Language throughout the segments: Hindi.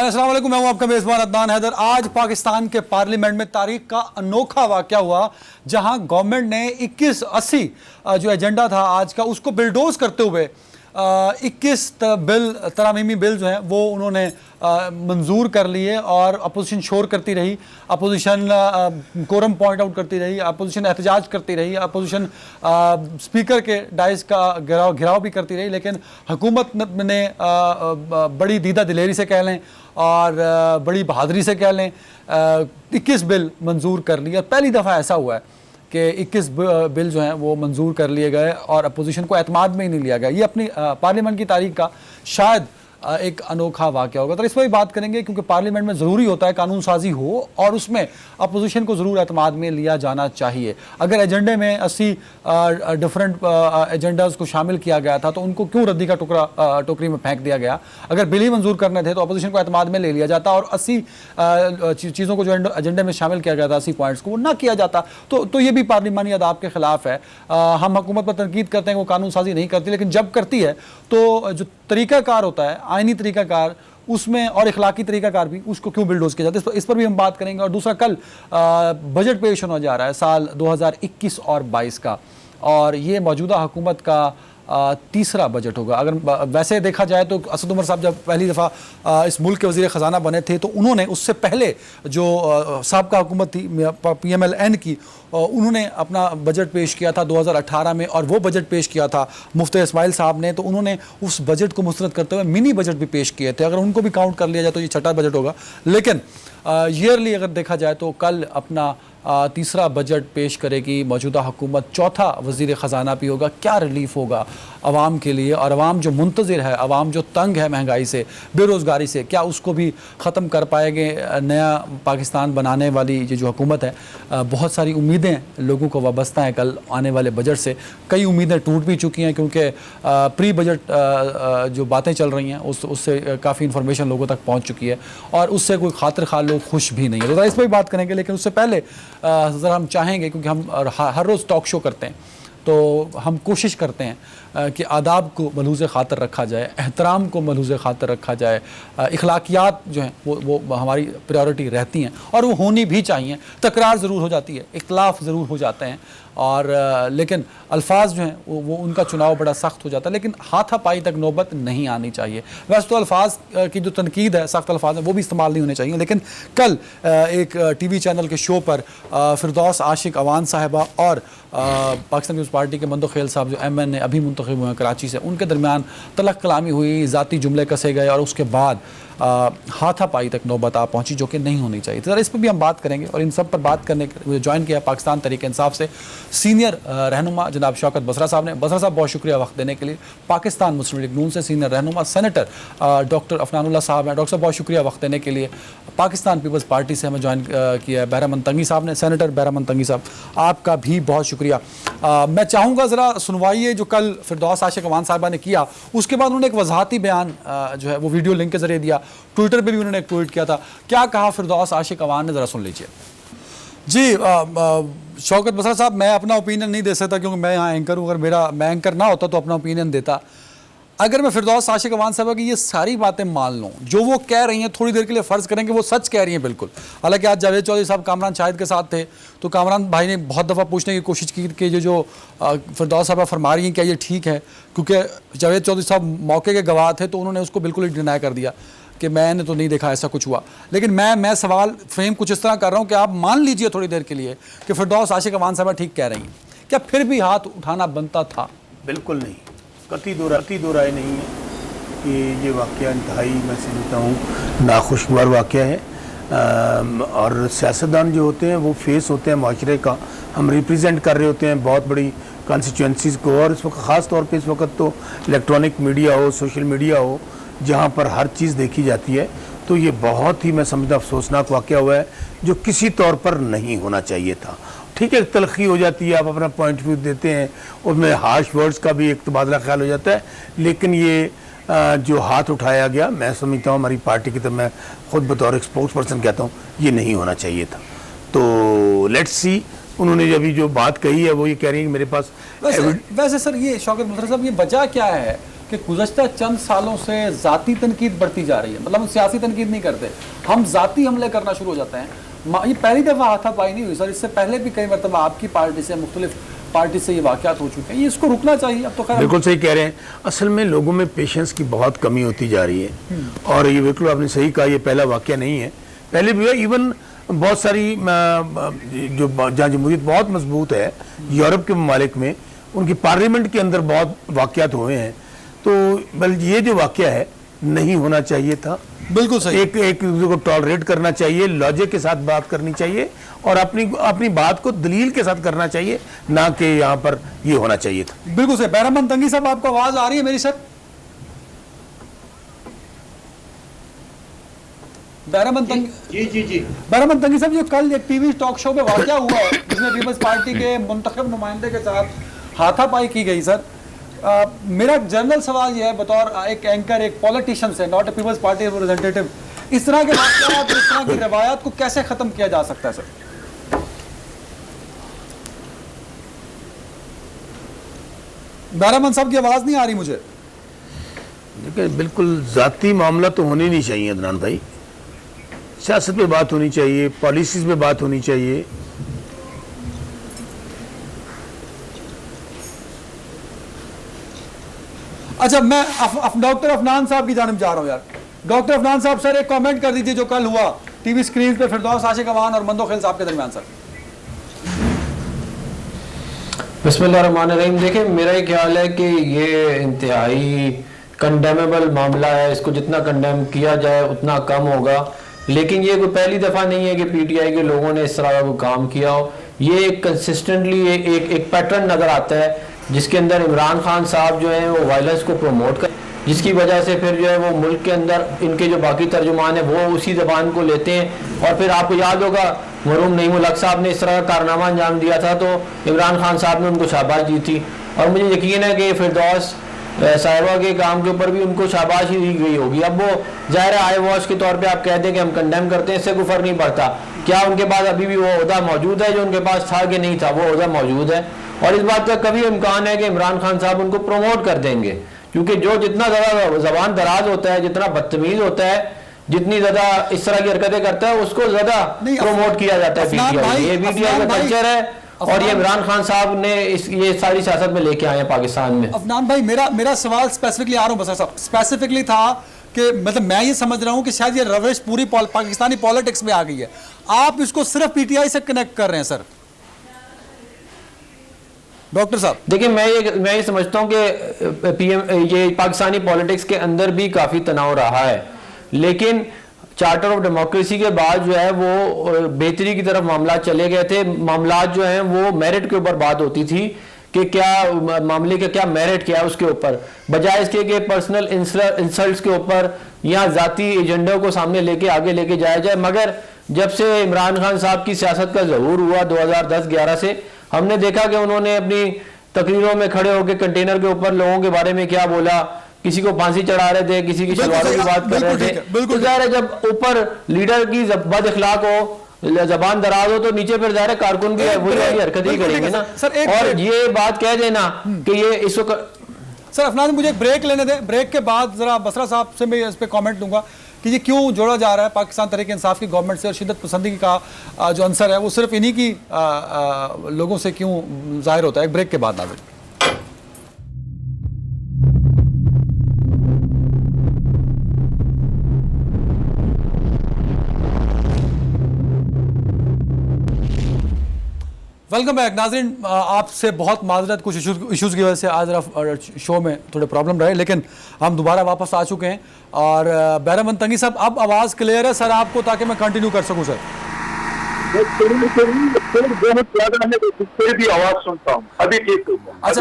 अस्सलाम वालेकुम, मैं हूं आपका मेज़बान अदनान हैदर। आज पाकिस्तान के पार्लियामेंट में तारीख का अनोखा वाक़या हुआ, जहां गवर्नमेंट ने 2180 जो एजेंडा था आज का, उसको बिलडोज करते हुए 21 तरामीमी बिल जो हैं वो उन्होंने मंजूर कर लिए। और अपोजिशन शोर करती रही, अपोजिशन कोरम पॉइंट आउट करती रही, अपोजिशन एहतजाज करती रही, अपोजिशन स्पीकर के डाइस का घिराव भी करती रही। लेकिन हुकूमत ने बड़ी दीदा दिलेरी से कह लें और बड़ी बहादुरी से कह लें 21 बिल मंजूर कर लिए। पहली दफ़ा ऐसा हुआ है कि 21 बिल जो हैं वो मंजूर कर लिए गए और अपोजिशन को एतमाद में ही नहीं लिया गया। ये अपनी पार्लियामेंट की तारीख का शायद एक अनोखा वाक़या होगा। तो इस पर भी बात करेंगे, क्योंकि पार्लियामेंट में ज़रूरी होता है कानून साजी हो और उसमें अपोजिशन को ज़रूर एतमाद में लिया जाना चाहिए। अगर एजेंडे में 80 डिफरेंट एजेंडाज़ को शामिल किया गया था तो उनको क्यों रद्दी का टुकड़ा टोकरी में फेंक दिया गया? अगर बिल ही मंजूर करने थे तो अपोजिशन को एतमाद में ले लिया जाता और 80 चीज़ों को जो एजेंडे में शामिल किया गया था, 80 पॉइंट्स को, वो ना किया जाता। तो ये भी पार्लिमानी अदाब के ख़िलाफ़ है। हम हुकूमत पर तनकीद करते हैं वो कानून साजी नहीं करती, लेकिन जब करती है तो जो तरीक़ाकार होता है, आइनी तरीक़ाकार, उसमें और इखलाकी तरीक़ाकार भी, उसको क्यों बिलडोज किया जाता है, इस पर भी हम बात करेंगे। और दूसरा, कल बजट पेश होने जा रहा है साल 2021 और 22 का, और ये मौजूदा हुकूमत का तीसरा बजट होगा। अगर वैसे देखा जाए तो असद उमर साहब जब पहली दफ़ा इस मुल्क के वज़ीर ख़जाना बने थे तो उन्होंने उससे पहले जो साबका हुकूमत थी PMLN की, उन्होंने अपना बजट पेश किया था 2018 में, और वो बजट पेश किया था मुफ्ती इस्माइल साहब ने। तो उन्होंने उस बजट को मुस्तरद करते हुए मिनी बजट भी पेश किए थे। अगर उनको भी काउंट कर लिया जाए तो ये छठा बजट होगा। लेकिन ईयरली अगर देखा जाए तो कल अपना तीसरा बजट पेश करेगी मौजूदा हुकूमत। चौथा वज़ीर ख़जाना भी होगा। क्या रिलीफ होगा आवाम के लिए, और आवाम जो मुंतज़िर है, आवाम जो तंग है महंगाई से, बेरोज़गारी से, क्या उसको भी ख़त्म कर पाएंगे नया पाकिस्तान बनाने वाली ये जो हुकूमत है? बहुत सारी उम्मीदें लोगों को वाबस्ता हैं कल आने वाले बजट से। कई उम्मीदें टूट भी चुकी हैं, क्योंकि प्री बजट जो बातें चल रही हैं उससे काफ़ी इन्फॉर्मेशन लोगों तक पहुँच चुकी है और उससे कोई खातिर खा लोग खुश भी नहीं है। तो इस पर भी बात करेंगे, लेकिन उससे पहले ज़रा हम चाहेंगे, क्योंकि हम हर रोज़ टॉक शो करते हैं तो हम कोशिश करते हैं कि आदाब को मलूज़ ख़ातर रखा जाए, एहतराम को मलूज़ ख़ातर रखा जाए, इखलाकियात जो हैं वो हमारी प्रायोरिटी रहती हैं और वो होनी भी चाहिए। तकरार ज़रूर हो जाती है, इख्तिलाफ़ ज़रूर हो जाते हैं, और लेकिन अल्फाज जो हैं वो उनका चुनाव बड़ा सख्त हो जाता है, लेकिन हाथापाई तक नौबत नहीं आनी चाहिए। वैसे तो अल्फाज की जो तनकीद है, सख्त अल्फाज हैं, वो भी इस्तेमाल नहीं होने चाहिए। लेकिन कल एक TV चैनल के शो पर फिरदौस आशिक अवान साहिबा और पाकिस्तान पीपल्स पार्टी के मंदो खेल साहब जो MN अभी मुंतखब हुए हैं कराची से, उनके दरमियान तलख कलामी हुई, ज़ाती जुमले कसे गए और उसके बाद हाथापाई तक नौबत आ पहुंची, जो कि नहीं होनी चाहिए। तो इस पर भी हम बात करेंगे। और इन सब पर बात करने के लिए ज्वाइन किया पाकिस्तान तहरीक इंसाफ से सीनियर रहनुमा जनाब शौकत बसरा साहब ने। बसरा साहब, बहुत शुक्रिया वक्त देने के लिए। पाकिस्तान मुस्लिम लीग नून से सीनियर रहनुमा सेनेटर डॉक्टर अफनानुल्लाह साहब हैं। डॉक्टर साहब, बहुत शुक्रिया वक्त देने के लिए। पाकिस्तान पीपल्स पार्टी से हमें ज्वाइन किया बहरामन तंगी साहब ने। सेनेटर बहरामन तंगी साहब, आपका भी बहुत शुक्रिया। मैं चाहूँगा ज़रा सुनवाइए जो कल फिरदौस आशिक अवान साहिबा ने किया। उसके बाद उन्होंने एक वजाहती बयान जो है वो वीडियो लिंक के ज़रिए दिया, ट्विटर पर भी उन्होंने एक ट्वीट किया था। क्या कहा फिरदौस आशिक अवान ने, ज़रा सुन लीजिए। जी शौकत बसरा साहब, मैं अपना ओपिनियन नहीं दे सकता क्योंकि मैं यहाँ एंकर हूँ। अगर मैं एंकर ना होता तो अपना ओपिनियन देता। अगर मैं फिरदौस आशिक अवान साहब की ये सारी बातें मान लूँ, जो वो कह रही हैं, थोड़ी देर के लिए फ़र्ज़ करें कि वो सच कह रही हैं बिल्कुल। हालांकि आज जावेद चौधरी साहब कामरान शाहिद के साथ थे, तो कामरान भाई ने बहुत दफ़ा पूछने की कोशिश की कि जो फिरदौस साहब फरमा रही हैं क्या ये ठीक है, क्योंकि जावेद चौधरी साहब मौके के गवाह थे, तो उन्होंने उसको बिल्कुल ही डिनाई कर दिया कि मैंने तो नहीं देखा ऐसा कुछ हुआ। लेकिन मैं सवाल फ्रेम कुछ इस तरह कर रहा हूँ कि आप मान लीजिए थोड़ी देर के लिए कि फिरदौस आशिक अवान साहब ठीक कह रही हैं, क्या फिर भी हाथ उठाना बनता था? बिल्कुल नहीं, कतई दो राय नहीं है कि ये वाक़या इंतहाई, मैं समझता हूँ, नाखुशगवार वाक़या है। और सियासतदान जो होते हैं वो फेस होते हैं माशरे का, हम रिप्रेजेंट कर रहे होते हैं बहुत बड़ी कॉन्स्टिट्यूंसीज़ को। और इस वक्त ख़ास तौर पे इस वक्त तो इलेक्ट्रॉनिक मीडिया हो, सोशल मीडिया हो, जहाँ पर हर चीज़ देखी जाती है, तो ये बहुत ही, मैं समझता, अफसोसनाक वाक़या हुआ है जो किसी तौर पर नहीं होना चाहिए था। ठीक है, तलखी हो जाती है, आप अपना पॉइंट ऑफ व्यू देते हैं, उसमें हार्श वर्ड्स का भी एक तबादला ख्याल हो जाता है, लेकिन ये जो हाथ उठाया गया, मैं समझता हूँ हमारी पार्टी की तरफ, मैं खुद बतौर एक स्पोक्स पर्सन कहता हूँ, ये नहीं होना चाहिए था। तो लेट्स सी, उन्होंने अभी जो बात कही है वो ये कह रही है कि मेरे पास वैसे सर, ये शौकत बसरा साहब, ये वजह क्या है कि गुज़श्ता चंद सालों से ज़ाती तनकीद बढ़ती जा रही है। मतलब हम सियासी तनकीद नहीं करते, हम ज़ाती हमले करना शुरू हो जाते हैं। ये पहली दफ़ा हाथापाई नहीं हुई सर, इससे पहले भी कई मरतबा आपकी पार्टी से, मुख्तलिफ पार्टी से ये वाक़यात हो चुके हैं। ये इसको रुकना चाहिए। अब तो खैर बिल्कुल सही कह रहे हैं। असल में लोगों में पेशेंस की बहुत कमी होती जा रही है, और ये बिल्कुल आपने सही कहा, ये पहला वाक़या नहीं है, पहले भी हुआ। इवन बहुत सारी जो जहाँ जमहूरियत बहुत मजबूत है यूरोप के ममालिक में, उनकी पार्लियामेंट के अंदर बहुत वाक़यात हुए हैं। तो बल ये जो वाक़या है नहीं होना चाहिए था। बिल्कुल सही। एक को टॉलरेट करना चाहिए, लॉजिक के साथ बात करनी चाहिए, और अपनी बात को दलील के साथ करना चाहिए, ना कि यहाँ पर ये होना चाहिए था। बिल्कुल सही। बहरामंद तंगी साहब, आपको आवाज़ आ रही है मेरी सर? बहरामंद तंगी साहब, जो कल एक टीवी टॉक शो में वाक़या हुआ है जिसमें पीपल्स पार्टी के मुंतखब नुमाइंदे के साथ हाथापाई की गई, सर मेरा जनरल सवाल यह है बतौर एक एंकर, एक पॉलिटिशियन से, not a people's party representative, इस तरह के वाक़यात, इस तरह की रवायात को कैसे ख़त्म किया जा सकता है सर? बहरामंद साहब की आवाज़ नहीं आ रही मुझे। देखिए, बिल्कुल ज़ाती मामला तो होने नहीं चाहिए अदनान भाई। सियासत पे बात होनी चाहिए, पॉलिसीज़ पे बात होनी चाहिए। अच्छा, मैं डॉक्टर अफनान साहब की जानिब जा रहा हूँ यार। डॉक्टर अफनान साहब, सर एक कमेंट कर दीजिए जो कल हुआ टीवी स्क्रीन पे फिरदौस आशिक अवान और मंदो खेल साहब के दरमियान। सर बिस्मिल्लाहिर्रहमानिर्रहीम। देखिए, मेरा ये ख्याल है कि ये इंतहाई कंडेमेबल मामला है, इसको जितना कंडेम किया जाए उतना कम होगा। लेकिन ये कोई पहली दफ़ा नहीं है कि पीटीआई के लोगों ने इस तरह का काम किया हो। ये कंसिस्टेंटली एक पैटर्न नज़र आता है जिसके अंदर इमरान खान साहब जो है वो वायलेंस को प्रमोट कर, जिसकी वजह से फिर जो है वो मुल्क के अंदर इनके जो बाकी तर्जुमान है वो उसी ज़बान को लेते हैं। और फिर आपको याद होगा मरहूम नईम उल हक साहब ने इस तरह का कारनामा अंजाम दिया था तो इमरान खान साहब ने उनको शाबाश दी थी। और मुझे यकीन है कि फिरदौस साहिबा के काम के ऊपर भी उनको शाबाशी दी गई होगी। अब वो ज़ाहिर आई वॉश के तौर पे आप कहते हैं कि हम कंडेम करते हैं, इससे कोई फ़र्क नहीं पड़ता। क्या उनके पास अभी भी वो ओहदा मौजूद है जो उनके पास था कि नहीं था? वो ओहदा मौजूद है, और इस बात का कभी इम्कान है कि इमरान खान साहब उनको प्रमोट कर देंगे, क्योंकि जो जितना ज़्यादा ज़बान दराज होता है, जितना बदतमीज़ होता है, जितनी ज़्यादा इस तरह की हरकतें करता है, उसको ज़्यादा प्रमोट किया जाता है पीटीआई। ये पीटीआई का कल्चर है, और ये इमरान खान साहब ने ये सारी सियासत में लेके आए हैं पाकिस्तान में। अफनान भाई, मेरा सवाल स्पेसिफिकली आ रहा हूँ बस साहब, स्पेसिफिकली था कि मतलब मैं ये समझ रहा हूँ कि शायद ये रविश पूरी पाकिस्तानी पॉलिटिक्स में आ गई है, आप इसको सिर्फ पीटीआई से कनेक्ट कर रहे हैं सर। डॉक्टर साहब देखिए, मैं ये समझता हूँ कि ये पाकिस्तानी पॉलिटिक्स के अंदर भी काफ़ी तनाव रहा है, लेकिन चार्टर ऑफ डेमोक्रेसी के बाद जो है वो बेहतरी की तरफ मामला चले गए थे। मामला जो हैं वो मेरिट के ऊपर बात होती थी कि क्या मामले का क्या मेरिट क्या है उसके ऊपर, बजाय इसके कि पर्सनल इंसल्ट्स के ऊपर या ज़ाती एजेंडों को सामने लेके आगे लेके जाया जाए। मगर जब से इमरान खान साहब की सियासत का ज़हूर हुआ 2010-11 से, हमने देखा कि उन्होंने अपनी तकरीरों में खड़े होकर कंटेनर के ऊपर लोगों के बारे में क्या बोला, किसी को फांसी चढ़ा रहे थे, किसी की शलवारों की बात कर रहे थे। तो ज़ाहिर है जब ऊपर लीडर की बद इखलाक हो, जबान दराज हो, तो नीचे फिर ज़ाहिर कारकुन भी वही वाली हरकत ही करेंगे ना। और ये बात कह देना कि ये इस वक्त। सर अफनान, मुझे एक ब्रेक लेने दें, ब्रेक के बाद जरा बसरा साहब से मैं इस पर कमेंट लूंगा कि ये क्यों जोड़ा जा रहा है पाकिस्तान तहरीक इंसाफ की गवर्नमेंट से, और शिद्दत पसंदी का जो आंसर है वो सिर्फ इन्हीं की लोगों से क्यों जाहिर होता है। एक ब्रेक के बाद नाज़रीन। वेलकम बैक नाज़रीन। आपसे बहुत माजरत, कुछ इश्यूज़ की वजह से आज शो में थोड़े प्रॉब्लम रहे, लेकिन हम दोबारा वापस आ चुके हैं। और बहरामंद तंगी साहब, अब आवाज़ क्लियर है सर आपको, ताकि मैं कंटिन्यू कर सकूं सर? भी आवाज़ सुनता हूं अभी ठीक। अच्छा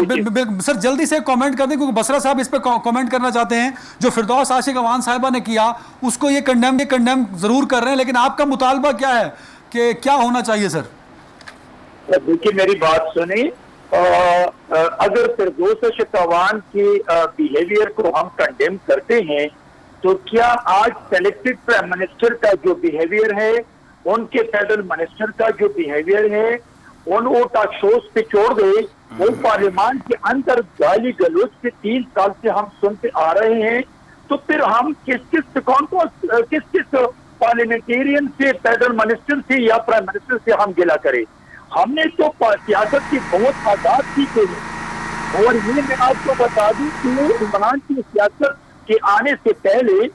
सर, जल्दी से कमेंट कर दें, क्योंकि बसरा साहब इस पर कमेंट करना चाहते हैं। जो फिरदौस आशिक अवान साहिबा ने किया उसको ये कंडेम ज़रूर कर रहे हैं, लेकिन आपका मुतालबा क्या है कि क्या होना चाहिए सर? देखिए, मेरी बात सुनी। अगर फिरदौस आशिक अवान के बिहेवियर को हम कंडेम करते हैं, तो क्या आज सेलेक्टेड प्राइम मिनिस्टर का जो बिहेवियर है, उनके फेडरल मिनिस्टर का जो बिहेवियर है, उन वो टॉक शोज पे छोड़ दे वो पार्लियामान के अंदर गाली गलौज के 3 साल से हम सुनते आ रहे हैं, तो फिर हम किस पार्लियामेंटेरियन से, फेडरल मिनिस्टर से या प्राइम मिनिस्टर से हम गिला करें? हमने तो सियासत की बहुत आजाद की थी। और ये मैं आपको बता दूं कि इमरान की सियासत के आने से पहले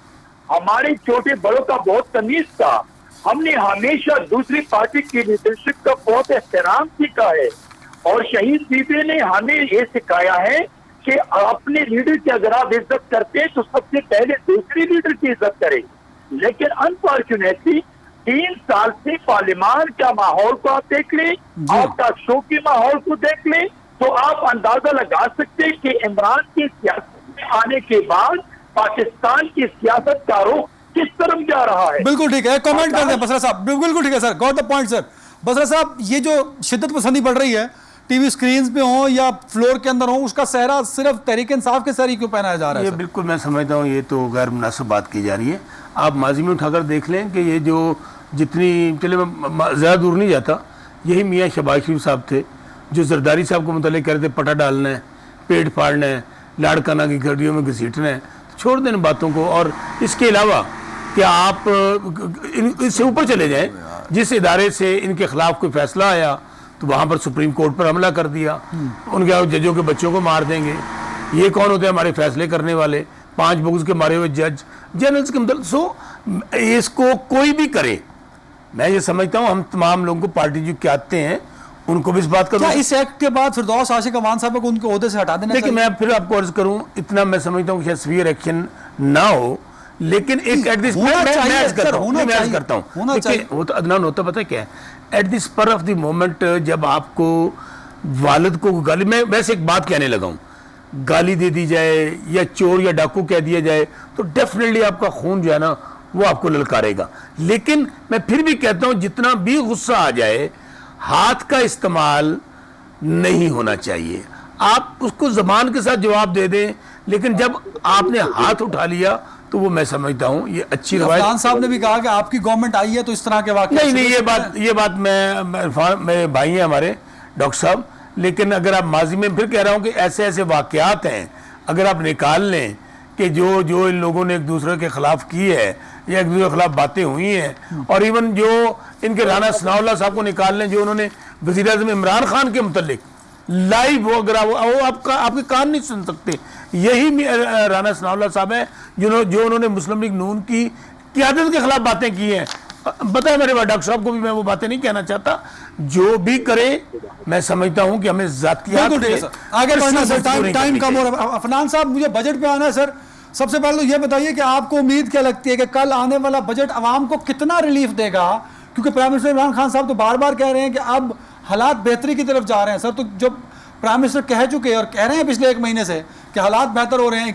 हमारे छोटे बड़ों का बहुत तमीज था। हमने हमेशा दूसरी पार्टी की लीडरशिप का बहुत एहतराम सीखा है, और शहीद बीबी ने हमें ये सिखाया है कि अपने लीडर की अगर आप इज्जत करते हैं तो सबसे पहले दूसरी लीडर की इज्जत करें। लेकिन अनफॉर्चुनेटली 3 साल से पार्लियामान का माहौल को आप देख लें, आपका शो के माहौल को देख लें, तो आप अंदाजा लगा सकते हैं कि इमरान की सियासत में आने के बाद पाकिस्तान की सियासत का रुख किस तरफ जा रहा है। बिल्कुल ठीक है, कमेंट कर दें बसरा साहब। बिल्कुल ठीक है sir, got the point sir. Basra साहब, ये जो शिद्दत पसंदी बढ़ रही है, टीवी स्क्रीन पे हो या फ्लोर के अंदर हो, उसका सहरा सिर्फ तहरीक इंसाफ के सहरी क्यों पहनाया जा रहा है? ये बिल्कुल मैं समझता हूँ, ये तो गैर मुनासिब बात की जा रही है। आप माजी में उठाकर देख लें कि ये जो जितनी, चले मैं ज़्यादा दूर नहीं जाता, यही मियाँ शहबाज शरीफ साहब थे जो जरदारी साहब को मुतल्लिक कह रहे थे पटा डालना है, पेट फाड़ना है, लाड़काना की गड्डियों में घसीटना है। छोड़ दें इन बातों को। और इसके अलावा क्या आप इससे ऊपर चले जाएं, जिस इदारे से इनके खिलाफ कोई फैसला आया तो वहाँ पर सुप्रीम कोर्ट पर हमला कर दिया, उनके जजों के बच्चों को मार देंगे। ये कौन होते हैं हमारे फैसले करने वाले? 5 बुक्स के मारे हुए जज, जनरल्स के मतलब। सो इसको कोई भी करे, मैं ये समझता हूँ हम तमाम लोगों को पार्टी जो कहते हैं उनको भी इस बात का, क्या इस एक्ट के बाद फिरदौस आशिक अवान साहब को उनके ओहदे से हटा देना? देखिए मैं फिर आपको अर्ज करूं, इतना मैं समझता हूं कि सीवियर एक्शन ना हो, लेकिन एक एट दिस वो तो अदनान होता पता है क्या है, at this spur of the moment जब आपको वालिद को गाली, मैं वैसे एक बात कहने लगा हूं, गाली दे दी जाए या चोर या डाकू कह दिया जाए तो डेफिनेटली आपका खून जो है ना वो आपको ललकारेगा। लेकिन मैं फिर भी कहता हूं जितना भी गुस्सा आ जाए, हाथ का इस्तेमाल नहीं होना चाहिए। आप उसको जबान के साथ जवाब दे दें, लेकिन जब आपने हाथ उठा लिया तो वो मैं समझता हूं ये अच्छी रवायत। अफगान साहब ने भी कहा कि आपकी गवर्नमेंट आई है तो इस तरह के वाकये नहीं, ये बात मेरे भाई हैं हमारे डॉक्टर साहब, लेकिन अगर आप माजी में फिर कह रहा हूं कि ऐसे ऐसे वाकयात हैं, अगर आप निकाल लें कि जो इन लोगों ने एक दूसरे के खिलाफ की है या एक दूसरे के खिलाफ बातें हुई हैं, और इवन जो इनके राना सनाउल्लाह साहब को निकाल लें जो उन्होंने वज़ीर आज़म इमरान खान के मुतल्लिक लाइव, वो अगर वो आपके कान नहीं सुन सकते। यही राना सनाउल्लाह साहब है जो उन्होंने मुस्लिम लीग नून की क़यादत के खिलाफ बातें की हैं। पता है मेरे डॉक्टर साहब को भी, मैं वो बातें नहीं कहना चाहता, जो भी करे मैं समझता हूं कि हमें जातियात आगे बढ़ना सर, टाइम कम हो रहा है। अफनान साहब, मुझे बजट पे आना है सर। सबसे पहले तो ये बताइए कि आपको उम्मीद क्या लगती है कि कल आने वाला बजट आवाम को कितना रिलीफ देगा? क्योंकि प्राइम मिनिस्टर इमरान खान साहब तो बार बार कह रहे हैं कि अब हालात बेहतरी की तरफ जा रहे हैं। सर, तो जब प्राइम मिनिस्टर कह चुके हैं और कह रहे हैं पिछले 1 महीने से कि हालात बेहतर हो रहे हैं,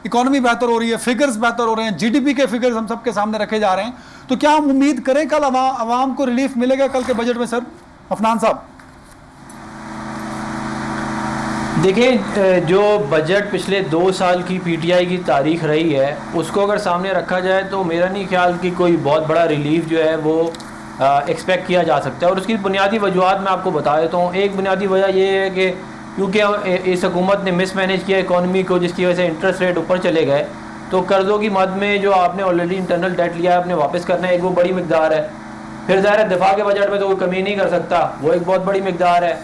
इकोनॉमी बेहतर हो रही है, फिगर्स बेहतर हो रहे हैं, जीडीपी के फिगर्स हम सबके सामने रखे जा रहे हैं, तो क्या हम उम्मीद करें कल आवाम को रिलीफ मिलेगा कल के बजट में? सर अफनान साहब देखिए, जो बजट पिछले 2 साल की पीटीआई की तारीख रही है उसको अगर सामने रखा जाए तो मेरा नहीं ख्याल कि कोई बहुत बड़ा रिलीफ जो है वो एक्सपेक्ट किया जा सकता है। और उसकी बुनियादी वजूहत मैं आपको बता देता हूँ। एक बुनियादी वजह ये है कि क्योंकि इस हुकूमत ने मिसमैनेज किया इकॉनमी को, जिसकी वजह से इंटरेस्ट रेट ऊपर चले गए, तो कर्ज़ों की मद में जो आपने ऑलरेडी इंटरनल डेट लिया है आपने वापस करना है, एक वो बड़ी मिकदार है। फिर ज़ाहिर है दिफा के बजट में तो कोई कमी नहीं कर सकता, वो एक बहुत बड़ी मिकदार है।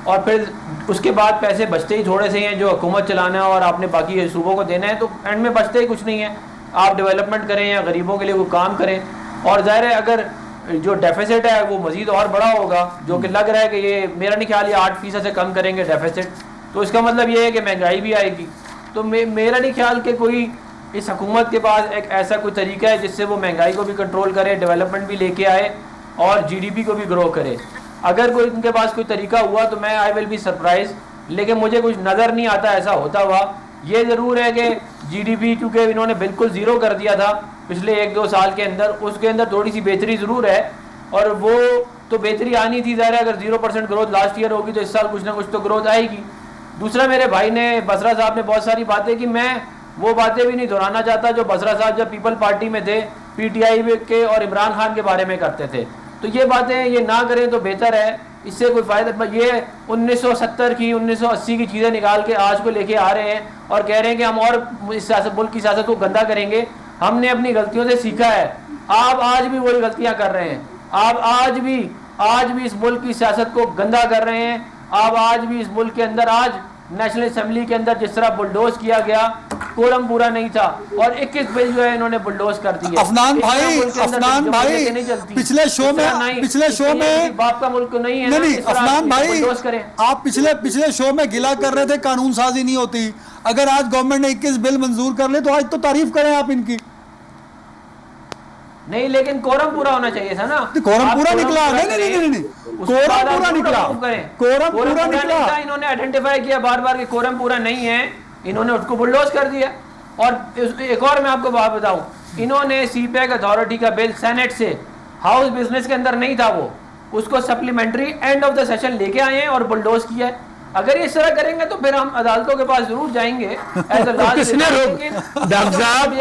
और फिर उसके बाद पैसे बचते ही थोड़े से हैं जो हुकूमत चलाना है और आपने बाकी सूबों को देना है, तो एंड में बचते ही कुछ नहीं है। आप डेवलपमेंट करें या गरीबों के लिए कोई काम करें। और ज़ाहिर है अगर जो डेफिसिट है वो मज़ीद और बड़ा होगा, जो कि लग रहा है कि ये मेरा नहीं ख्याल ये 8% से कम करेंगे डेफिसिट, तो इसका मतलब ये है कि महंगाई भी आएगी। तो मेरा नहीं ख्याल कि कोई इस हुकूमत के पास एक ऐसा कोई तरीका है जिससे वो महंगाई को भी कंट्रोल करे, डेवलपमेंट भी लेके आए और जीडीपी को भी ग्रो करे। अगर कोई इनके पास कोई तरीका हुआ तो मैं आई विल बी सरप्राइज, लेकिन मुझे कुछ नज़र नहीं आता ऐसा होता हुआ। ये ज़रूर है कि जीडीपी क्योंकि इन्होंने बिल्कुल ज़ीरो कर दिया था पिछले 1-2 साल के अंदर, उसके अंदर थोड़ी सी बेहतरी ज़रूर है और वो तो बेहतरी आनी थी। ज़ाहिर है अगर 0% ग्रोथ लास्ट ईयर होगी तो इस साल कुछ ना कुछ तो ग्रोथ आएगी। दूसरा, मेरे भाई ने बसरा साहब ने बहुत सारी बातें की, मैं वो बातें भी नहीं दोहराना चाहता जो बसरा साहब जब पीपल पार्टी में थे पीटीआई के और इमरान खान के बारे में करते थे। तो ये बातें ये ना करें तो बेहतर है। इससे कोई फायदा। ये 1970 की 1980 की चीज़ें निकाल के आज को लेके आ रहे हैं और कह रहे हैं कि हम और इस सियासत, मुल्क की सियासत को गंदा करेंगे। हमने अपनी गलतियों से सीखा है, आप आज भी वही गलतियां कर रहे हैं। आप आज भी इस मुल्क की सियासत को गंदा कर रहे हैं। आप आज भी इस मुल्क के अंदर, आज नेशनल असेंबली के अंदर जिस तरह बुलडोज किया गया, कोरम पूरा नहीं था और 21 बिल जो है इन्होंने बुलडोज कर दिए। अफनान भाई, पिछले शो में बाप का मुल्क नहीं है। नहीं, अफनान भाई, आप पिछले शो में गिला कर रहे थे कानून साजी नहीं होती। अगर आज गवर्नमेंट ने 21 बिल मंजूर कर ले तो आज तो तारीफ करें आप इनकी। नहीं, लेकिन कोरम पूरा होना चाहिए था ना। कोरम पूरा निकला? नहीं, कोरम पूरा निकला, कोरम पूरा निकला। इन्होंने आइडेंटिफाई किया बार बार कि कोरम पूरा नहीं है, इन्होंने उसको बुलडोज कर दिया। और एक और मैं आपको बात बताऊं, इन्होंने सीपैक अथॉरिटी का बिल सेनेट से, हाउस बिजनेस के अंदर नहीं था वो, उसको supplementary end of the session लेके आए हैं और बुलडोज किया है। अगर इस तरह करेंगे तो फिर हम अदालतों के पास जरूर जाएंगे। किसने रोक? डॉक्टर साहब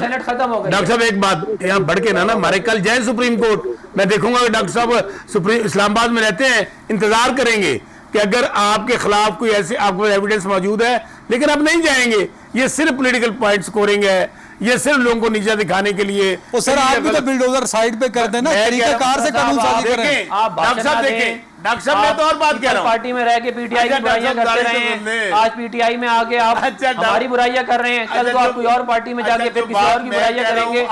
सेनेट खत्म हो गया। डॉक्टर साहब एक बात यहाँ बढ़ के ना हमारे कल जाए सुप्रीम कोर्ट, मैं देखूंगा कि डॉक्टर साहब सुप्रीम इस्लामाबाद में रहते हैं, इंतजार करेंगे कि अगर आपके खिलाफ कोई ऐसे आपको एविडेंस मौजूद है, लेकिन आप नहीं जाएंगे। ये सिर्फ पॉलिटिकल पॉइंट स्कोरिंग है, ये सिर्फ लोगों को नीचा दिखाने के लिए। तो सर आप भी तो बिल्डोजर साइड पे कर देना, तरीकाकार से कानून साजी करें। डॉक्टर साहब देखें, डॉक्टर साहब मैं तो और बात कह रहा हूं, पार्टी में रह के पीटीआई की बुराइयां करते रहे हैं। आज पीटीआई में आके आप हमारी बुराइयां कर रहे हैं, कल को आप कोई और पार्टी में जाके फिर किसी और की बुराइयां करेंगे।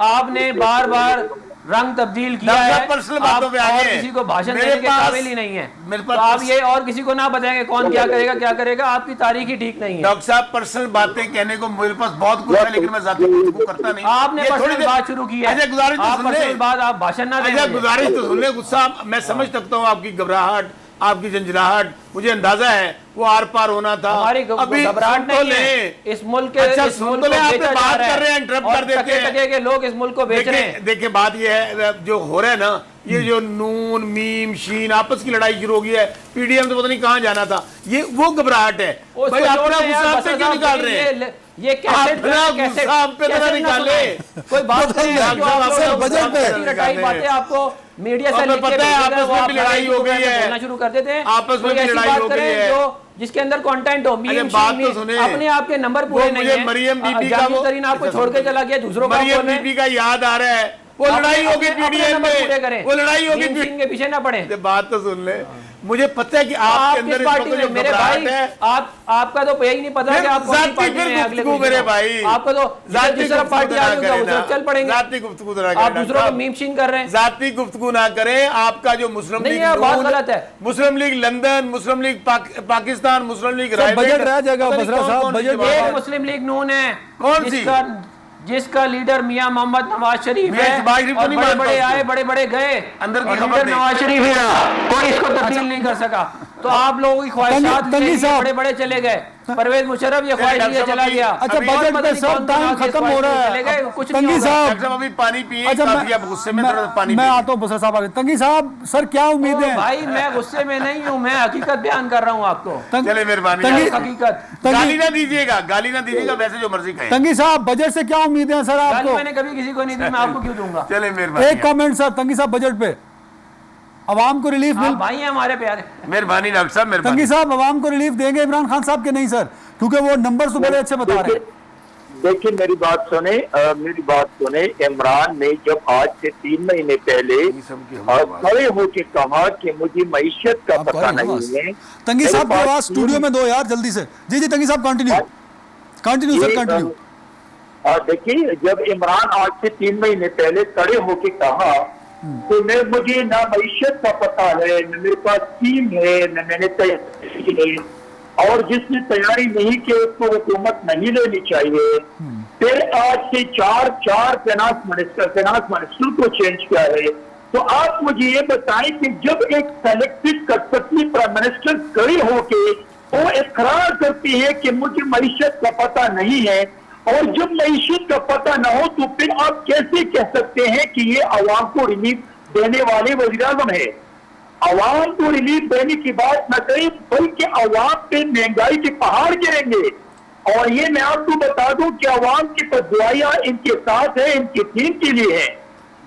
आपने बार बार रंग तब्दील किया है, आप और किसी को भाषण देने के काबिल ही नहीं है। तो आप ये और किसी को ना बताएंगे कौन क्या करेगा, आपकी तारीख ही ठीक नहीं है। डॉक्टर साहब पर्सनल बातें कहने को मेरे पास बहुत कुछ है, लेकिन मैं ज़ाती गुफ्तगू करता नहीं। आपने पर्सनल बात शुरू की है, गुजारिश तो सुन ले, बात आप भाषण ना दें। गुजारिश तो सुन ले। गुस्सा मैं समझ सकता हूँ, आपकी घबराहट, आपकी झंझलाहट, मुझे अंदाजा है वो आर पार होना था। हमारी घबराहट नहीं है, इस मुल्क के अच्छा सुन तो ले, आप बात कर रहे हैं, इंटरप्ट कर देते हैं के लोग इस मुल्क को बेच रहे हैं। देखिए बात ये है, जो हो रहा है ना, ये जो नून मीम शीन आपस की लड़ाई शुरू हो गई है, पीडीएम तो पता नहीं कहाँ जाना था, ये वो घबराहट है। भाई अपना गुस्सा आप पे क्यों निकाल रहे हैं? ये कैसेट निकाले, कोई बात नहीं है। बजट पे बातें आपको मीडिया से पता है, आपस में भी लड़ाई हो गई है, बोलना शुरू कर देते हैं, आपस में भी लड़ाई हो गई है, जो जिसके अंदर कंटेंट हो। बात तो सुने, अपने आपके नंबर पूरे नहीं है। मरियम बीबी का वो आपको छोड़ के चला गया, दूसरों का मरियम बीबी का याद आ रहा है, वो लड़ाई होगी पीडीएम में, वो लड़ाई होगी के पीछे ना पड़े। बात तो सुन ले, मुझे पता है कि आपके अंदर पार्टी में मेरे भाई है, आपका तो यही नहीं पता कि आप कौन सी पार्टी में अगले को। मेरे भाई आपको तो दूसरा पार्टी आ गई, चल पड़ेंगे। जाती गुफ्तगू ना आप दूसरों को मीम शीन कर रहे हैं। जाती गुफ्तगू ना करें। आपका जो मुस्लिम लीग बहुत गलत है, मुस्लिम लीग लंदन, मुस्लिम लीग पाकिस्तान, मुस्लिम लीग बजट रह जाएगा बसरा साहब, बजट एक मुस्लिम लीग नून है। कौन सी? जिसका लीडर मियां मोहम्मद नवाज शरीफ है, और बड़े बड़े आए, बड़े बड़े गए, अंदर की लीडर नवाज शरीफ है, कोई इसको तब्दील नहीं कर सका। तो आप लोगों की ख्वाहिशात बड़े बड़े चले गए। परवेज मुशर्रफ ये ख्वाहिश लिए चला गया। अच्छा बजट पे सब टाइम खत्म हो रहा है। कुछ तंगी साहब अभी पानी पिए। अच्छा गुस्से में पानी मैं आता हूँ बसरा साहब आगे। तंगी साहब सर क्या उम्मीद है? भाई मैं गुस्से में नहीं हूँ, मैं हकीकत बयान कर रहा हूँ आपको। चले मेहरबानी, हकीकत गाली ना दीजिएगा, गाली ना दीजिएगा, वैसे जो मर्जी कहें। तंगी साहब बजट से क्या उम्मीद है सर आपको? मैंने कभी किसी को नहीं दी, मैं आपको क्यों दूंगा? चले मेहरबानी। एक कमेंट सर तंगी साहब, बजट पे अवाम को रिलीफ मिल, भाई हमारे प्यारे। मेहरबानी डॉक्टर साहब, मेहरबानी। तंगी साहब अवाम को रिलीफ देंगे इमरान खान साहब के? नहीं सर, क्योंकि वो नंबर तो बड़े अच्छे बता रहे हैं। देखिए मेरी बात सुने, इमरान ने जब आज से 3 महीने पहले खड़े होकर कहा कि मुझे मईशत का पता नहीं है। तंगी साहब की आवाज स्टूडियो में दो यार जल्दी से। जी तंगी साहब कंटिन्यू सर, कंटिन्यू। देखिए जब इमरान आज से 3 महीने पहले खड़े होकर कहा तो मुझे ना मईशत का पता है, न मेरे पास स्कीम है, न मैंने तैयारी की है, और जिसने तैयारी नहीं की उसको हुकूमत नहीं लेनी चाहिए। फिर आज से चार फाइनेंस मिनिस्टर को चेंज किया है। तो आप मुझे ये बताएं कि जब एक सेलेक्टेड कठपुतली प्राइम मिनिस्टर खड़ी होके वो इकरार करती है कि मुझे मईशत का पता नहीं है, और जब मईशत का पता न हो तो फिर आप कैसे कह सकते हैं कि ये अवाम को रिलीफ देने वाले वज़ीर-ए-आज़म है? अवाम को रिलीफ देने की बात न करें, बल्कि अवाम पे महंगाई के पहाड़ गिरेंगे। और ये मैं आपको बता दूं कि अवाम की दुआएं इनके साथ है, इनकी टीम के लिए है।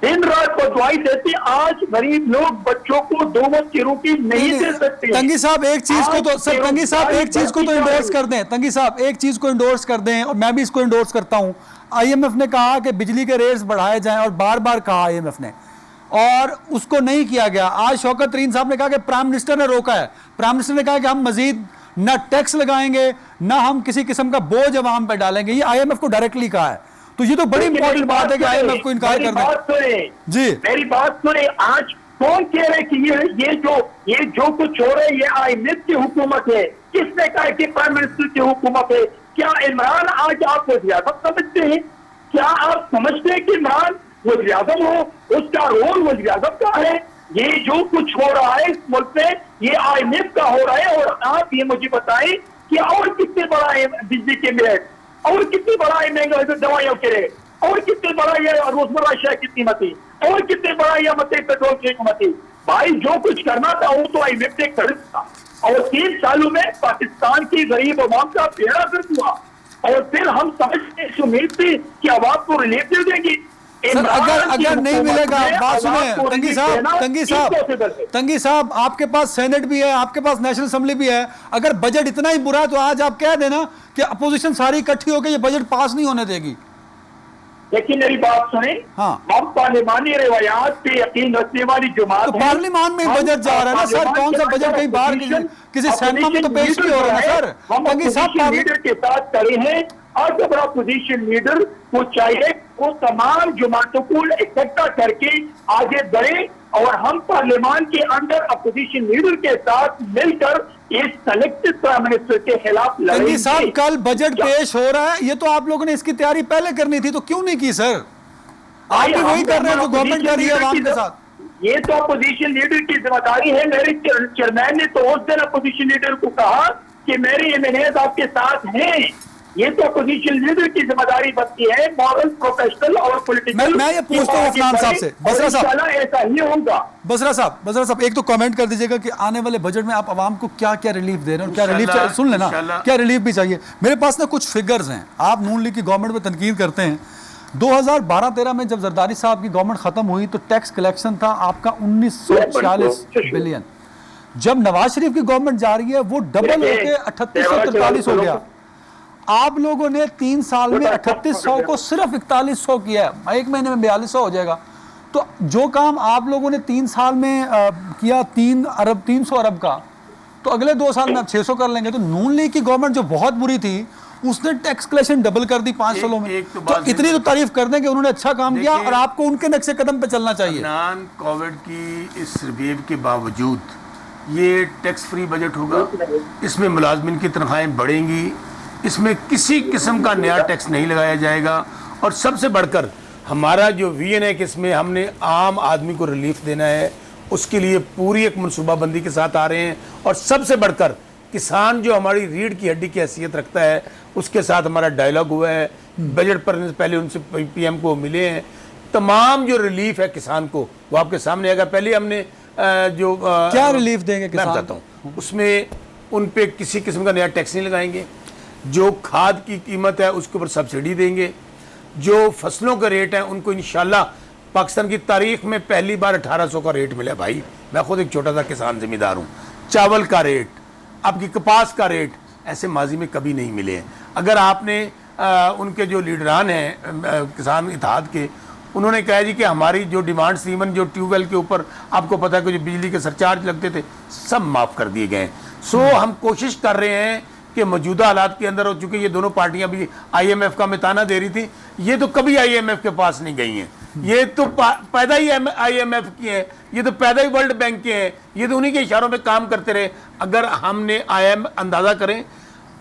दिन रात बदवाई देते, आज गरीब लोग बच्चों को 2 वक्त की रोटी नहीं दे सकते। तंगी साहब एक चीज को तो सर, तंगी साहब एक चीज को तो इंडोर्स कर दें, तंगी साहब एक चीज को इंडोर्स कर दें, और मैं भी इसको इंडोर्स करता हूं। IMF ने कहा कि बिजली के रेट्स बढ़ाए जाएं, और बार बार कहा IMF ने, और उसको नहीं किया गया। आज शौकत तरीन साहब ने कहा कि प्राइम मिनिस्टर ने रोका है, प्राइम मिनिस्टर ने कहा कि हम मजीद ना टैक्स लगाएंगे, ना हम किसी किस्म का बोझ अवाम पे डालेंगे। ये IMF को डायरेक्टली कहा है। तो ये तो बड़ी इंपॉर्टेंट बात है कि IMF को इनकार कर दें। जी मेरी बात सुने, आज कौन कह रहे कि ये जो कुछ हो रहा है ये IMF की हुकूमत है? किसने कहा कि प्राइम मिनिस्टर की हुकूमत है? क्या इमरान आज आप वज़ीर आज़म समझते हैं? क्या आप समझते हैं कि इमरान वज़ीर आज़म हो, उसका रोल वज़ीर आज़म का है? ये जो कुछ हो रहा है इस मुल्क में ये IMF का हो रहा है। और आप ये मुझे बताएं कि और कितने बड़ा है बिजली के रेट, और कितने बड़ा है महंगाई दवाइयों के रेट, और कितने बड़ा ये रोजमर्रा अशिया की कीमतें, और कितने बड़ा ये पेट्रोल की कीमतें। भाई जो कुछ करना था वो तो IMF ने कर दिया, और 3 सालों में पाकिस्तान की गरीब अवाम का बेड़ा गर्क हुआ, और फिर हम समझते इस उम्मीद थी कि अवाम को रिलीफ दे देंगी। सर अगर नहीं मिलेगा, बात सुने तंगी साहब आपके पास सेनेट भी है, आपके पास नेशनल असेंबली भी है। अगर बजट इतना ही बुरा है तो आज आप कह देना कि अपोजिशन सारी इकट्ठी होकर ये बजट पास नहीं होने देगी। लेकिन मेरी बात सुने, हाँ। हम पार्लिमानी रवायात पे यकीन रखने वाली जमात तो पार्लियामान में बजट जा रहा है ना सर, कौन सा बजट कहीं बाहर किसी सैनमा में तो पेश नहीं हो रहा है सर। हम अपोजिशन लीडर के साथ खड़े हैं, और जब अपोजिशन लीडर को चाहिए वो तमाम जमातों को इकट्ठा करके आगे बढ़े, और हम पार्लियामान के अंदर अपोजिशन लीडर के साथ मिलकर इस सेलेक्टेड प्राइम मिनिस्टर के खिलाफ लड़ेंगे। साहब कल बजट पेश हो रहा है, ये तो आप लोगों ने इसकी तैयारी पहले करनी थी, तो क्यों नहीं की सर? आप भी वही कर रहे हैं जो गवर्नमेंट कर रही है आवाम के साथ। ये तो अपोजिशन लीडर की जिम्मेदारी है। मेरे चेयरमैन ने तो उस दिन अपोजिशन लीडर को कहा कि मेरे एमएनएज आपके साथ हैं। ये तो अपोजिशन लीडर की जिम्मेदारी बनती है, मॉरल, प्रोफेशनल और पॉलिटिकल। मैं ये पूछता हूँ अफनान साहब से, बसरा साहब, ऐसा ही होगा। बसरा साहब एक तो कमेंट कर दीजिएगा कि आने वाले बजट में आप आवाम को क्या क्या रिलीफ दे रहे हैं, और क्या रिलीफ सुन लेना, क्या रिलीफ भी चाहिए। मेरे पास ना कुछ फिगर्स हैं, आप नून लीग की गवर्नमेंट पर तनकीद करते हैं। 2012-13 में जब जरदारी साहब की गवर्नमेंट खत्म हुई तो टैक्स कलेक्शन था आपका 1946 बिलियन। जब नवाज शरीफ की गवर्नमेंट जा रही है वो डबल होकर 3843 हो गया। आप लोगों ने 3 साल में 3800 को सिर्फ 4100 किया है, 1 महीने में 4200 हो जाएगा। तो जो काम आप लोगों ने 3 साल में किया 300 अरब का, तो अगले 2 साल में आप 600 कर लेंगे। तो नून लीग की गवर्नमेंट जो बहुत बुरी थी उसने टैक्स कलेक्शन डबल कर दी 5 सालों में। तो इतनी तो तारीफ कर दें कि उन्होंने अच्छा काम किया, और आपको उनके नक्शे कदम पे चलना चाहिए। कोविड की इस वेव के बावजूद ये टैक्स फ्री बजट होगा, इसमें मुलाजमिन की तनख्वाहें बढ़ेंगी, इसमें किसी किस्म का नया टैक्स नहीं लगाया जाएगा, और सबसे बढ़कर हमारा जो विजन है कि इसमें हमने आम आदमी को रिलीफ देना है, उसके लिए पूरी एक मनसूबाबंदी के साथ आ रहे हैं। और सबसे बढ़कर किसान जो हमारी रीढ़ की हड्डी की हैसियत रखता है उसके साथ हमारा डायलॉग हुआ है। बजट पर पहले उनसे PM को मिले हैं, तमाम जो रिलीफ है किसान को वो आपके सामने आएगा। पहले हमने क्या रिलीफ देंगे किसान, मैं बताता हूँ। उसमें उन पे किसी किस्म का नया टैक्स नहीं लगाएंगे, जो खाद की कीमत है उसके ऊपर सब्सिडी देंगे, जो फसलों के रेट हैं उनको इंशाल्लाह पाकिस्तान की तारीख में पहली बार 1800 का रेट मिला। भाई मैं खुद एक छोटा सा किसान ज़मींदार हूँ। चावल का रेट, आपकी कपास का रेट ऐसे माजी में कभी नहीं मिले हैं। अगर आपने उनके जो लीडरान हैं किसान इत्तेहाद के, उन्होंने कहा जी कि हमारी जो डिमांड्स थी, इवन जो ट्यूबवेल के ऊपर आपको पता है कि जो बिजली के सरचार्ज लगते थे सब माफ़ कर दिए गए। सो हम कोशिश कर रहे हैं कि मौजूदा हालात के अंदर, हो चुके ये दोनों पार्टियां भी IMF का मिताना दे रही थी, ये तो कभी IMF के पास नहीं गई हैं, ये तो पैदा ही IMF की है, ये तो पैदा ही वर्ल्ड बैंक के हैं, ये तो उन्हीं के इशारों पे काम करते रहे। अगर हमने अंदाज़ा करें,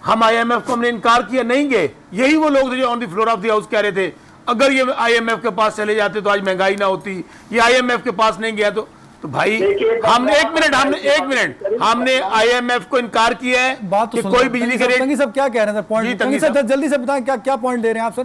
हम IMF को हमने इनकार किया नहीं गए, यही वो लोग थे जो on the floor of the house कह रहे थे अगर ये IMF के पास चले जाते तो आज महंगाई ना होती, ये IMF के पास नहीं गया तो भाई हमने एक मिनट हमने IMF को इनकार किया है बात कि कोई बिजली के रेट। सब क्या कह रहे हैं सर, पॉइंट जल्दी से बताएं, क्या पॉइंट दे रहे हैं आप सर?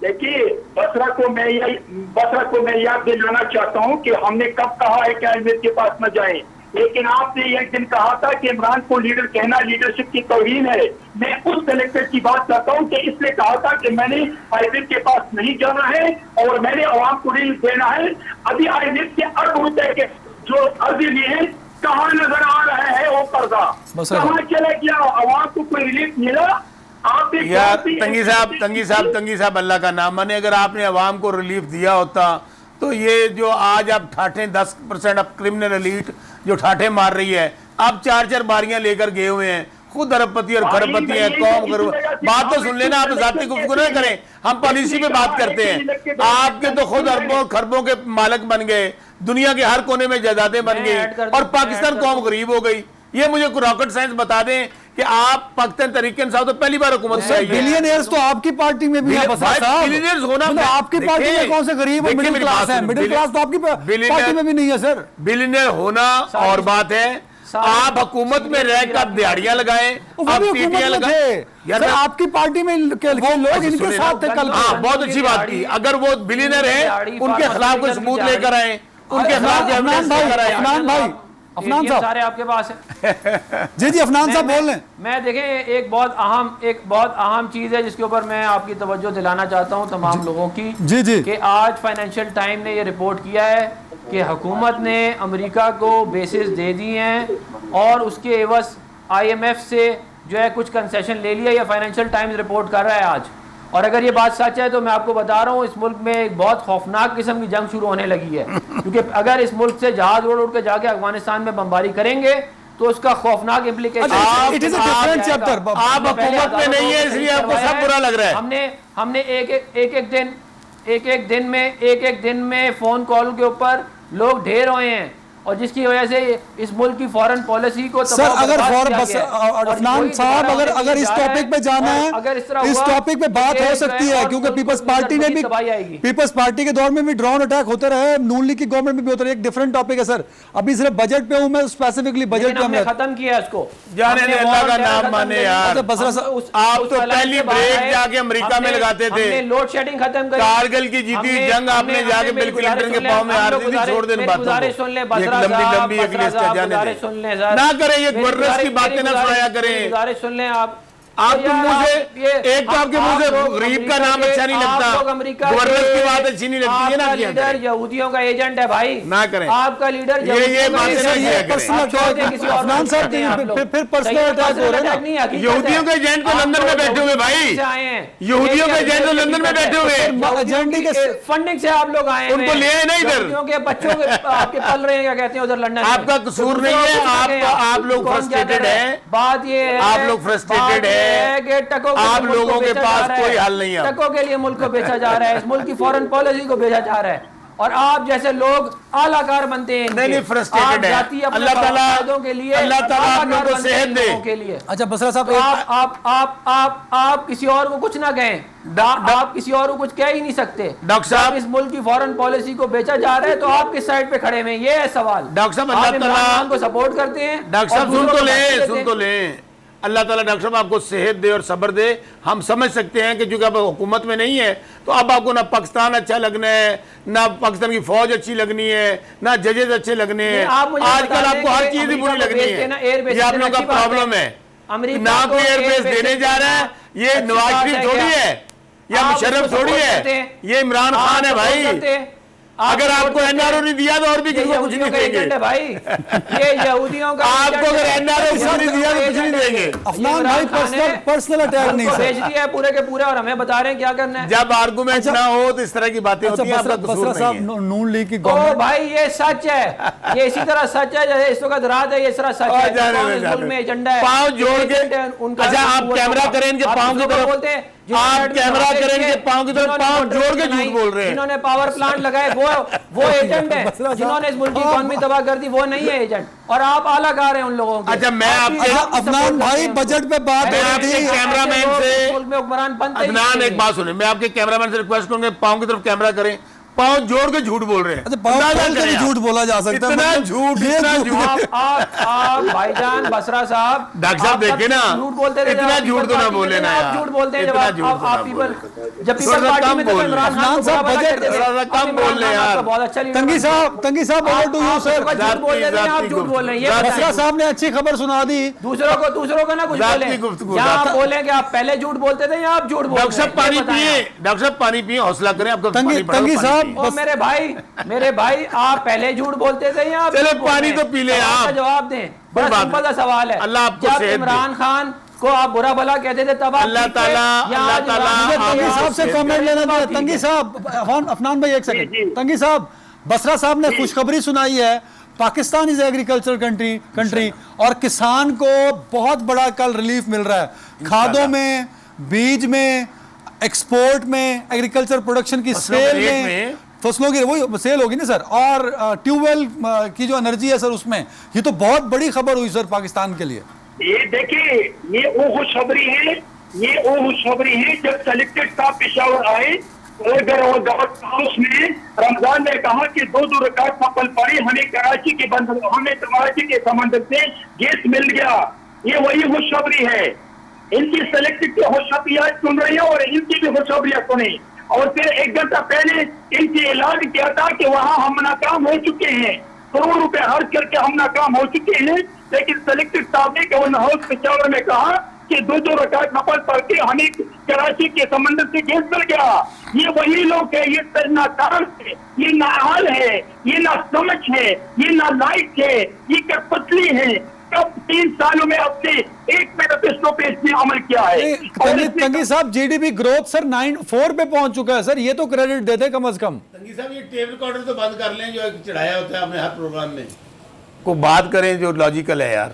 देखिए बसरा को मैं याद दिलाना चाहता हूं कि हमने कब कहा है कि IMF के पास न जाएं। लेकिन आपने एक दिन कहा था कि इमरान को लीडर कहना लीडरशिप की तौहीन है। मैं उस कलेक्टर की बात करता हूँ कि इसने कहा था कि मैंने आईएमएफ के पास नहीं जाना है और मैंने अवाम को रिलीफ देना है। अभी आईएमएफ के अर्ज के जो अर्जी लिए हैं कहाँ नजर आ रहे हैं वो कर्जा, कहाँ चले गया, अवाम को कोई रिलीफ मिला? आप यार तंगी साहब अल्लाह का नाम माने, अगर आपने अवाम को रिलीफ दिया होता तो ये जो आज आप ठाठे 10% अब क्रिमिनल एलीट जो ठाठे मार रही है, आप 4-4 बारियां लेकर गए हुए हैं, खुद अरबपति और खरबपति है, कौम करो। बात तो सुन लेना, आप जाती गुफ्तगू न करें, हम पॉलिसी पे बात करते हैं। आपके तो खुद अरबों खरबों के मालिक बन गए, दुनिया के हर कोने में जायदादें बन गई और पाकिस्तान कौम गरीब हो गई। ये मुझे रॉकेट साइंस बता दें कि आप पाकिस्तान तहरीक इंसाफ तो पहली बार हुकूमत से आई है। बिलियनियर्स तो आपकी पार्टी में भी है, बिलियनियर्स होना आपकी पार्टी में कौन से गरीब और मिडिल क्लास है? मिडिल क्लास तो आपकी पार्टी में भी नहीं है सर। बिलियनियर होना और बात है, आप हुकूमत में रहकर दिहाड़ियां लगाएं, आप पीटियां लगाएं। यार आपकी पार्टी में लोग इनके साथ थे कल। हाँ, बहुत अच्छी बात की। अगर वो बिलियनियर है उनके खिलाफ कोई सबूत लेकर आए, उनके खिलाफ अफनान साहब सारे आपके पास है। जी अफनान साहब बोल रहे हैं। मैं देखें एक बहुत अहम चीज़ है जिसके ऊपर मैं आपकी तवज्जो दिलाना चाहता हूं तमाम लोगों की। जी कि आज फाइनेंशियल टाइम ने ये रिपोर्ट किया है कि हुकूमत ने अमेरिका को बेसिस दे दी हैं और उसके एवज IMF से जो है कुछ कंसेशन ले लिया। ये फाइनेंशियल टाइम्स रिपोर्ट कर रहा है आज। और अगर ये बात सच है तो मैं आपको बता रहा हूँ इस मुल्क में एक बहुत खौफनाक किस्म की जंग शुरू होने लगी है, क्योंकि अगर इस मुल्क से जहाज उड़ के जाके अफगानिस्तान में बमबारी करेंगे तो उसका खौफनाक इम्प्लीकेशन। आप हुकूमत में नहीं है इसलिए आपको सब बुरा लग रहा है। हमने एक एक दिन में फोन कॉल के ऊपर लोग ढेर हुए हैं और जिसकी वजह से इस मुल्क की फॉरेन पॉलिसी को सर अगर अफनान साहब अगर इस टॉपिक पे जाना है, अगर इस टॉपिक पे बात हो सकती है क्योंकि पीपल्स पार्टी ने भी पीपल्स पार्टी के दौर में भी ड्रोन अटैक होते रहे, नून लीग की गवर्नमेंट में भी होते रहे। एक डिफरेंट टॉपिक है सर। अभी सिर्फ बजट पे हूं मैं, स्पेसिफिकली बजट पे हमने खत्म किया इसको। जाने दे, अल्लाह का नाम माने यार। बसरा साहब आप तो पहली ब्रेक जाके अमेरिका में लगाते थे, लोड शेडिंग खत्म करी, कारगिल की जीती जंग आपने जाके बिल्कुल इंटर के पांव में हार दी थी। छोड़ देने बातों को, ना करें ये गवर्नर्स की बातें ना सुनाया करें। सुन लें आप तो मुझे एक तो आपके मुझे गरीब का नाम अच्छा नहीं लगता, गवर्नर की बात अच्छी नहीं लगती है ना। लीडर यहूदियों का एजेंट है भाई, ना करें आपका लीडर ये बातें अफनान साहब फिर पर्सनल अटैक हो रहा है। यहूदियों के एजेंट तो लंदन में बैठे हुए भाई, यहूदियों के एजेंट तो लंदन में बैठे हुए, एजेंट के फंडिंग से आप लोग आए, उनको ले आए ना इधर, क्योंकि बच्चों के आपके पल रहे हैं क्या कहते हैं उधर लंदन। आपका कसूर नहीं है, आप लोग फ्रस्ट्रेटेड है। बात ये है आप लोग फ्रस्ट्रेटेड है, आप लोगों के पास कोई हल नहीं है। टकों के लिए मुल्क को बेचा जा रहा है, इस मुल्क की फॉरेन पॉलिसी को बेचा जा रहा है और आप जैसे लोग आलाकार बनते हैं। नहीं फ्रस्ट्रेटेड है। अल्लाह ताला आप लोगों को सेहत दे के लिए। अच्छा बसरा साहब आप किसी और को कुछ ना कहें, आप किसी और को कुछ कह ही नहीं सकते। डॉक्टर साहब इस मुल्क की फॉरेन पॉलिसी को बेचा जा रहा है तो आप किस साइड पे खड़े हैं, ये है सवाल। डॉक्टर साहब अल्लाह ताला को सपोर्ट करते हैं। डॉक्टर साहब सुन तो ले अल्लाह ताला डॉक्टर साहब आपको सेहत दे और सब्र दे। हम समझ सकते हैं कि चूंकि आप हुकूमत में नहीं है तो अब आपको ना पाकिस्तान अच्छा लगना है, ना पाकिस्तान की फौज अच्छी लगनी है, ना जजेस अच्छे लगने हैं। आजकल आपको हर चीज ही बुरी लगनी है, ये आप लोगों का प्रॉब्लम है। ना कोई एयरबेस देने जा रहा है, ये नवाज शरीफ थोड़ी है या मुशर्रफ थोड़ी है, ये इमरान खान है भाई। अगर आपको एनआरओ नहीं दिया तो और भी किसी को कुछ नहीं देंगे भाई। ये यहूदियों का आपको अगर एनआरओ नहीं दिया तो कुछ नहीं देंगे। अफनान भाई पर्सनल अटैक नहीं भेज दिया है पूरे के पूरे और हमें बता रहे हैं क्या करना है। जब आर्गुमेंट ना हो तो इस तरह की बातें होती हैं। आपका कसूर नहीं है। नून लीग की गवर्नमेंट भाई ये सच है, ये इसी तरह सच है जैसे इस वक्त रात है, ये तरह सच है। में एजेंडा है, पाँव जोड़ के उनका। अच्छा आप कैमरा करें इनके पाँव की तरफ, बोलते हैं आप कैमरा करेंगे पाँव की तरफ, पाँव जोड़ के झूठ बोल रहे हैं। जिन्होंने पावर प्लांट लगाए वो एजेंट है, जिन्होंने इस मुल्क की इकोनॉमी तबाह कर दी वो नहीं है एजेंट, और आप आला गा रहे हैं उन लोगों को। अच्छा मैं आपके अफनान भाई बजट पे बात मैं आपके कैमरामैन से मुल्क में हुक्मरान बनते हैं। अदनान एक बात सुने, मैं आपके कैमरामैन से रिक्वेस्ट करूंगा पाँव की तरफ कैमरा करें, पाँव जोड़ के झूठ बोल रहे हैं। अच्छा, पाँव अंदाजा खोल के भी करें आप। झूठ बोला जा सकता है। इतना मतलब झूठ, ये इतना झूठ। झूठ। आप भाईजान बसरा साहब, डॉक्टर साहब आप देखिए तब ना, झूठ बोलते थे, इतना जब आप झूठ तो ना पार्टी बोले में थे, ना आप यार। झूठ बोलते हैं, जब इतना आप झूठ तो ना आप पीपल, बोले। जब थोड़ा पीपल सा पार्टी कम में थे तो बोल इमरान रहे खान को साहब, बुरा भला बजट कहते थे। थोड़ा सा कम अब इमरान बोल रहे खान यार। आपका बहुत अच्छा लीडर तंगी बनते हैं। साहब ओवर टू यू आप सर। झूठ बोल रहे थे, आप झूठ बोल रहे हैं, ये बसरा बताएं। साहब ने अच्छी खबर सुना दी। दूसरों को ना कुछ जाति बोले, गुफ्तगू, या आप जाति- बोले कि आप पहले झूठ बोलते थे या आप झूठ बोल रहे डॉक्टर साहब हैं, पानी ये बताएं पिए, आप। डॉक्टर साहब पानी पिए, हौसला करें। आपको तंगी- पानी तंगी पानी साहब, पिए। ओ मेरे भाई आप पहले झूठ बोलते थे या आप चले, झूठ बोल पानी रहे हैं? तो पी ले सवाल आप। का जवाब दें। बड़ा बात सिंपल सा नहीं। सवाल है। अल्लाह आपको जब सेहत दे। इमरान खान को आप बुरा भला कहते थे तब आप अल्लाह ठीक थे, ताला- या अल्लाह आज ताला इमरान मुझे खान तंगी को साहब आप से ठीक कमेंट करें, लेना तब था। आप ठीक तंगी हैं। साहब, अफनान भाई एक जी। सेकंड। तंगी साहब, बसरा साहब ने खुशखबरी सुनाई है, पाकिस्तान इज एग्रीकल्चर कंट्री और किसान को बहुत बड़ा कल रिलीफ मिल रहा है। खादों में, बीज में, एक्सपोर्ट में, एग्रीकल्चर प्रोडक्शन की फसलों के सेल रेट में, में। फसलों की वही सेल होगी ना सर, और ट्यूबवेल की जो एनर्जी है सर उसमें। ये तो बहुत बड़ी खबर हुई सर पाकिस्तान के लिए। ये देखिए, ये वो खुशखबरी है, ये वो खुशखबरी है जब सेलेक्टेड साहब पेशावर आए और गवर्नर हाउस में रमजान ने कहा कि 2 रकात नफल पढ़ी, हमें कराची के समंदर से गैस मिल गया। ये वही खुशखबरी है। इनकी सेलेक्टेड की खुशखबरियां सुन रही है और इनकी भी खुशखबरियां सुनी। और फिर 1 घंटा पहले इनसे ऐलान किया था कि वहां हम नाकाम हो चुके हैं, करोड़ रुपए खर्च करके हम नाकाम हो चुके हैं। लेकिन सेलेक्टेड साहब ने गवर्नर हाउस पेशावर में कहा कि 2 रकात नफल पढ़ के हमें कराची के समंदर से गैस मिल गया। ये वही लोग है, ये नाकाम है, ये नाहाल है, ये ना समझ है, ये ना लाइक है, ये कठपुतली है। कब 3 सालों में अपने एक मैनिफेस्टो पे इसने अमल किया है। और इसने- तंगी साहब, जीडीपी ग्रोथ सर 9.4 पे पहुंच चुका है सर, ये तो क्रेडिट देते कम से कम। तंगी साहब, ये टेप रिकॉर्डर तो बंद कर लें जो चढ़ाया होता है अपने हर प्रोग्राम में। को बात करें जो लॉजिकल है यार।